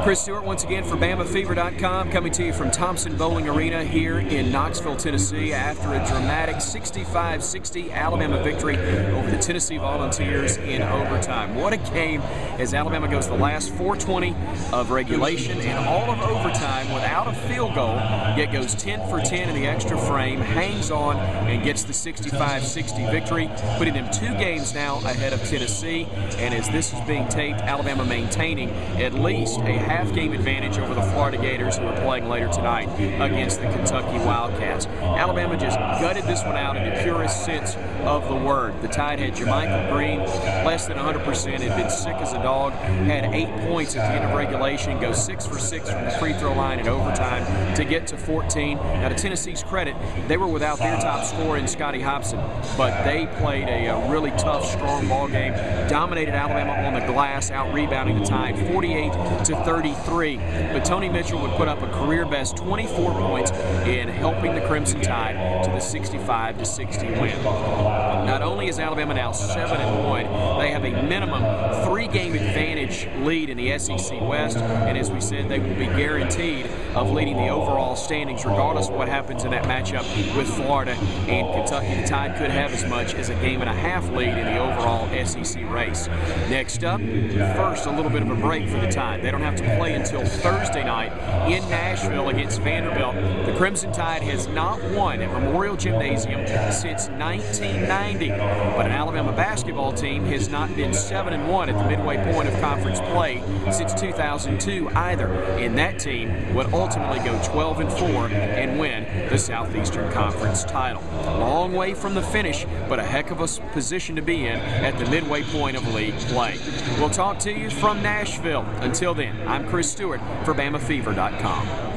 Chris Stewart once again for BamaFever.com, coming to you from Thompson-Bowling Arena here in Knoxville, Tennessee, after a dramatic 65-60 Alabama victory over the Tennessee Volunteers in overtime. What a game as Alabama goes the last 4:20 of regulation and all of overtime without a field goal, yet goes 10 for 10 in the extra frame, hangs on, and gets the 65-60 victory, putting them 2 games now ahead of Tennessee. And as this is being taped, Alabama maintaining at least a half-game advantage over the Florida Gators, who are playing later tonight against the Kentucky Wildcats. Alabama just gutted this one out in the purest sense of the word. The Tide had Jermichael Green, less than 100%, had been sick as a dog, had 8 points at the end of regulation, goes 6 for 6 from the free throw line in overtime to get to 14. Now, to Tennessee's credit, they were without their top scorer in Scotty Hobson, but they played a really tough, strong ball game, dominated Alabama on the glass, out-rebounding the Tide 48-33. But Tony Mitchell would put up a career-best 24 points in helping the Crimson Tide to the 65-60 win. Not only is Alabama now 7-1, they have a minimum 3-game advantage lead in the SEC West, and as we said, they will be guaranteed of leading the overall standings regardless of what happens in that matchup with Florida and Kentucky. The Tide could have as much as a game-and-a-half lead in the overall SEC race. Next up, first, a little bit of a break for the Tide. They don't have to play until Thursday night in Nashville against Vanderbilt. The Crimson Tide has not won at Memorial Gymnasium since 1990, but an Alabama basketball team has not been 7-1 at the midway point of conference play since 2002 either, and that team would ultimately go 12-4 and win the Southeastern Conference title. Long way from the finish, but a heck of a position to be in at the midway point of league play. We'll talk to you from Nashville. Until then, I'm Chris Stewart for BamaFever.com.